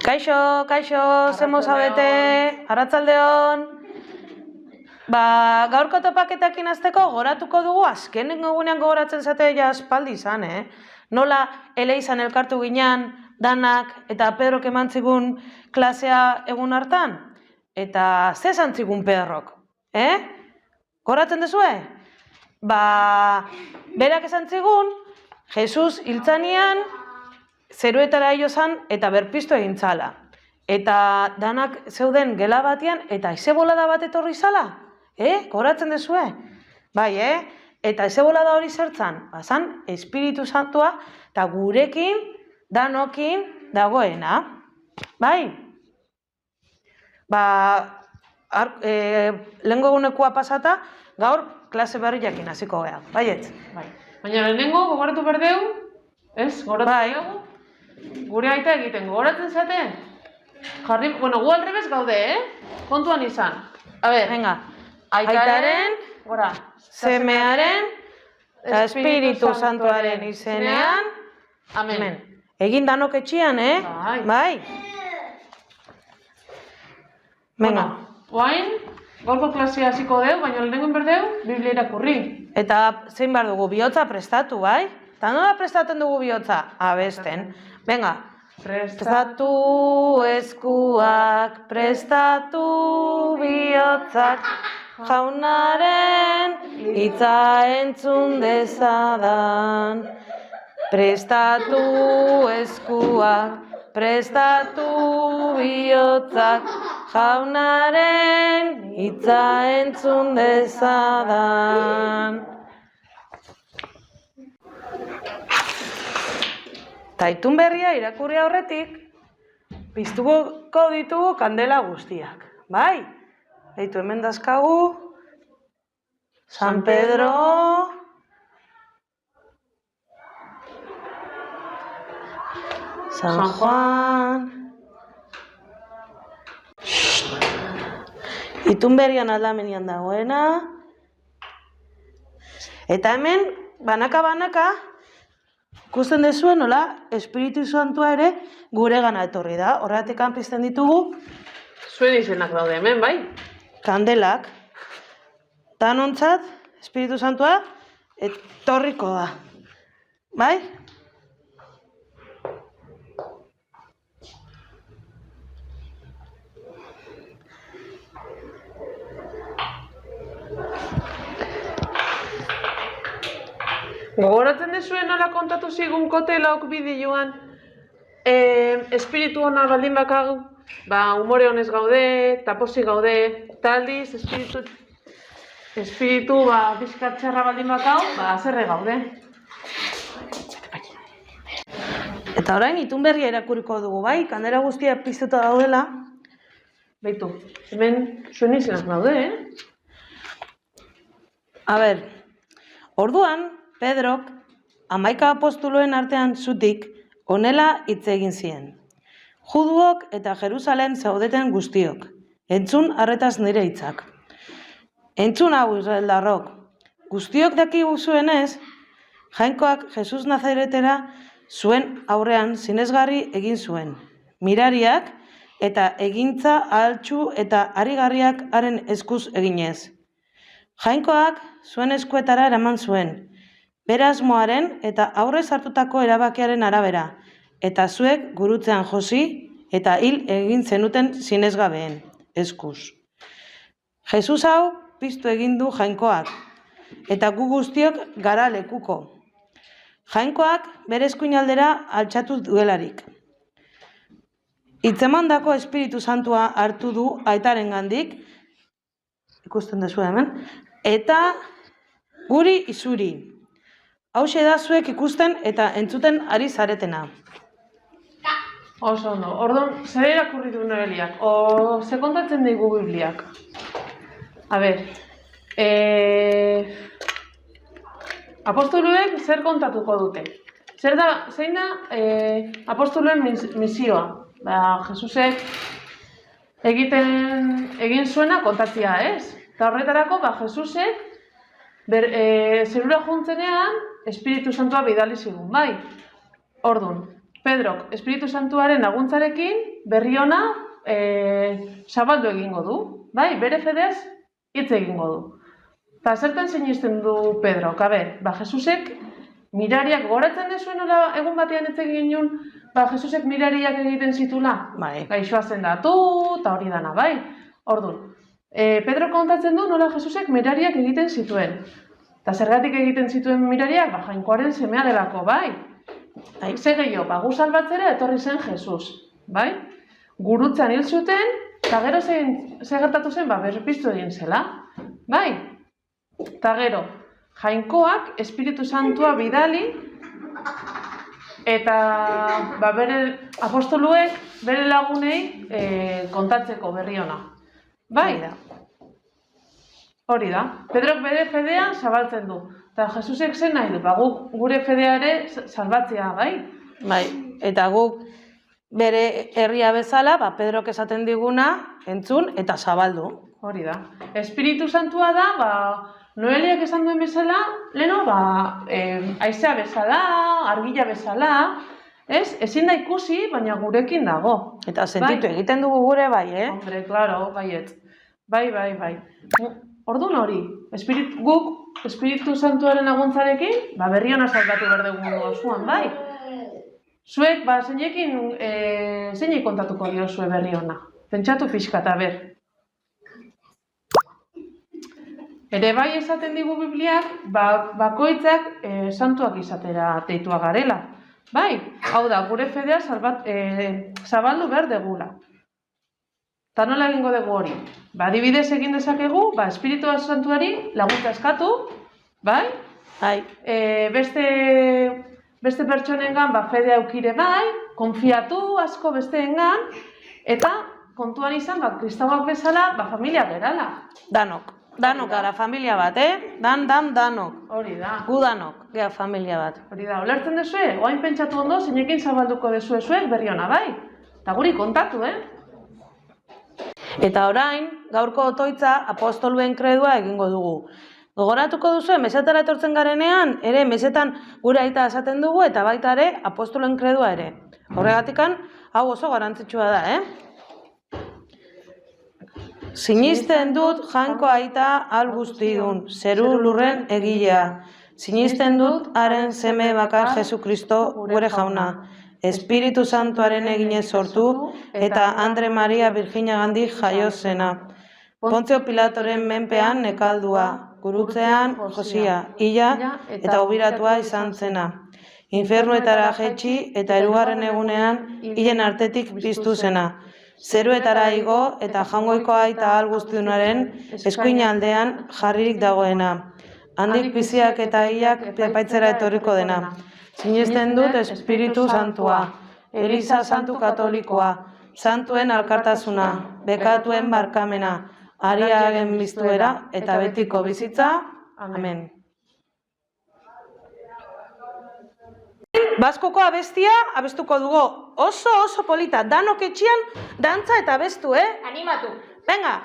Kaixo, zemo zabete, arratzaldeon. Gaurko topaketakin hasteko goratuko dugu, azken egunean gogoratzen zate ja aspaldi izan, Nola Eleizan elkartu ginean, danak eta Pedrok eman zigun klasea egun hartan? Eta ze esan zigun Pedrok, Goratzen duzue? Berak esan zigun, Jesus hiltzanian, zeruetara hilo zan eta berpiztu egin zala. Eta danak zeuden gela batean eta haize bolada bat etorri zala. Goratzen duzue? Bai, Eta haize bolada hori zertzan? Zan Espiritu Santua eta gurekin, danokin dagoena. Bai? Lehengo egunekua pasata, gaur klase berriakin hasiko gea. Baietz? Bai. Baina lehenengo gogoratu berdeu, ez? Gogoratu berdeu? Gure aita egiten, gogoratzen zate? Gu alrebez gaude, Kontuan izan. A ber, venga. Aitaren, semearen, eta Espiritu Santuaren izenean. Amen. Egin danok etxian, Bai. Venga. Oain, gaurko klasea hasiko deu, baina lehenengo berdeu, Biblia irakurri. Eta zein behar dugu, bihotza prestatu, bai? Eta nola prestatzen dugu bihotza? Abesten. Venga. Prestatu eskuak, prestatu bihotzak, jaunaren hitza entzun dezadan. Prestatu eskuak, prestatu bihotzak, jaunaren hitza entzun dezadan. Ta itun berria irakurri aurretik, piztuko ditugu kandela guztiak, bai? Deitu hemen dazkagu, San Pedro, San Juan. Itun berrian aldamenian dagoena. Eta hemen, banaka, ikusten dezuen, nola, Espiritu Santua ere gure gana etorri da. Horregatik pizten ditugu Zuen izenak daude hemen, bai? kandelak. Danontzat, Espiritu Santua etorriko da. Bai? Gogoratzen dezuen nola kontatu zigun kotelaok bideoan espiritu ona baldin bakagu, umore honez gaude, taposi gaude, eta aldiz espiritu bizkatzerra baldin bakau, zerre gaude. Eta orain itun berria irakurriko dugu, bai? Kandela guztia piztuta daudela. Beitu, hemen zuen izenak daude, A ber, orduan, Pedrok, 11 apostoloen artean zutik, honela hitz egin zien. Juduok eta Jerusalem zaudeten guztiok, entzun arretaz nire hitzak. Entzun hau Israeldarrok, guztiok dakigu zuenez, Jainkoak Jesus Nazaretera zuen aurrean sinesgarri egin zuen. Mirariak eta egintza ahaltsu eta harigarriak haren eskuz eginez. Jainkoak zuen eskuetara eraman zuen, bere asmoaren eta aurrez hartutako erabakiaren arabera, eta zuek gurutzean josi eta hil egin zenuten sinesgabeen, eskuz. Jesus hau piztu egin du Jainkoak, eta gu guztiok gara lekuko. Jainkoak bere eskuinaldera altxatu duelarik. Hitzemandako Espiritu Santua hartu du aitarengandik, ikusten duzu hemen, eta guri izuri. Hauxe da zuek ikusten eta entzuten ari zaretena. Oso ondo. Orduan, zer irakurri du Noeliak? Ze kontatzen digu Bibliak? A ber, apostoluek zer kontatuko dute? Zein da apostoluen misioa? Jesusek egin zuena kontatzea, ez? Eta horretarako, Jesusek zerura juntzenean Espiritu Santua bidali zigun, bai? Orduan, Pedrok Espiritu Santuaren laguntzarekin berri ona zabaldu egingo du, bai, bere fedez hitz egingo du. Eta zertan sinisten du Pedrok, Jesusek mirariak, goratzen dezuen nola egun batean hitz egin genuen, Jesusek mirariak egiten zitula, gaixoa zendatu eta hori dana, bai? Orduan, Pedro kontatzen du nola Jesusek mirariak egiten zituen. Eta zergatik egiten zituen mirariak, Jainkoaren semea delako, bai? Ze gehiago, gu salbatzera etorri zen Jesus, bai? Gurutzan hil zuten, eta gero ze gertatu zen, berpiztu egin zela, bai? Eta gero, Jainkoak Espiritu Santua bidali, eta bere apostoluek bere lagunei kontatzeko berri ona. Bai? Hori da. Pedrok bere fedean zabaltzen du. Eta Jesusek zen nahi du, guk gure fedeare salbatzea, bai? Bai, eta guk bere herria bezala, Pedrok esaten diguna, entzun eta zabaldu. Hori da. Espiritu Santua da, Noeliak esan duen bezala, leno, haizea bezala, argila bezala, ezin da ikusi, baina gurekin dago. Eta sentitu egiten dugu gure bai, Hombre, klaro, baiet. Bai. Orduan hori, guk Espiritu Santuaren laguntzarekin, berri ona salbatu behar dugu osoan, bai? Zuek, zeinek kontatuko diozue berri ona? Pentsatu pixka eta ber. Ere bai esaten digu Bibliak, bakoitzak santuak izatera deitua garela. Bai, hau da, gure fedea zabaldu behar degula. Eta nola egingo dugu hori? Adibidez egin dezakegu, Espiritu Santuari laguntza eskatu, bai? Beste pertsonengan fedea eukire bai, konfiatu asko besteengan, eta kontuan izan, kristauak bezala, familia gerala. Danok gara familia bat, danok. Hori da. Gu danok, gara familia bat. Hori da, olertzen duzue, oain pentsatu ondo, zeinekin zabalduko duzue zuek berri ona, bai? Eta guri kontatu, Eta orain, gaurko otoitza apostoluen kredua egingo dugu. Gogoratuko duzue, mesetara etortzen garenean, ere mesetan gure aita esaten dugu, eta baita ere apostoluen kredua ere. Horregatikan, hau oso garrantzitsua da, Sinisten dut Jainko aita al guztidun, zeru lurren egilea. Sinisten dut haren seme bakar Jesukristo gure jauna. Espiritu Santuaren eginez sortu eta Andre Maria Virginiagandik jaio zena. Pontzio Pilatoren menpean nekaldua, gurutzean Josia, hila eta ubiratua izan zena. Infernuetara jetxi eta hirugarren egunean hilen artetik piztu zena. Zeruetara igo eta jaungoiko aita ahal guztiunaren eskuin aldean jarririk dagoena. Handik biziak eta hilak epaitzera etorriko dena. Sinisten dut Espiritu Santua, Eliza Santu Katolikoa, Santuen alkartasuna, bekatuen barkamena, ariaren biztuera eta betiko bizitza. Amen. Baskoko abestia abestuko dugu. Oso polita. Danok etxian dantza eta abestu, Animatu. Venga.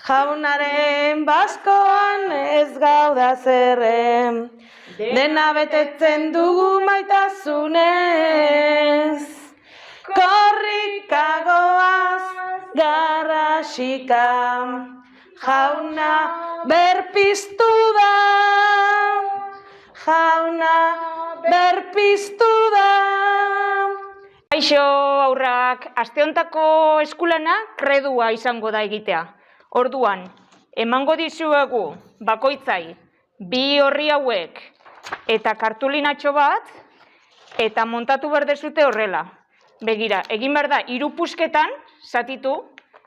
Jaunaren baskoan ez gauda zerren, dena betetzen dugu maitasunez. Korrikagoaz garrasika, jauna berpiztu da. Kaixo aurrak, aste hontako eskulana kredua izango da egitea. Orduan, emango dizuegu bakoitzai 2 orri hauek eta kartulinatxo bat, eta montatu behar dezute horrela. Begira, egin behar da 3 pusketan zatitu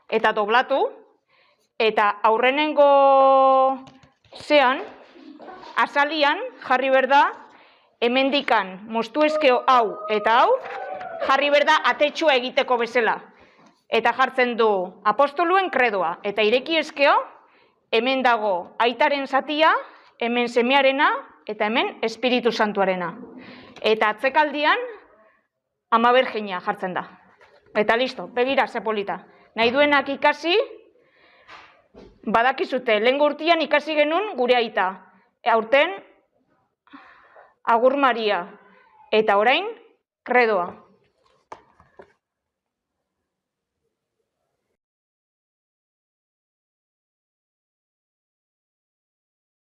eta doblatu, eta aurrenengo zean, azalian jarri behar da, hemendikan moztu ezkeo hau eta hau, jarri behar da atetxua egiteko bezala. Eta jartzen du apostoluen kredua, eta ireki ezkeo, hemen dago aitaren zatia, hemen semearena, eta hemen Espiritu Santuarena. Eta atzekaldian, Ama Bergina jartzen da. Eta listo, begira, ze polita. Nahi duenak ikasi, badakizute, lehengo urtean ikasi genuen gure aita. Aurten, Agur Maria. Eta orain, kredoa.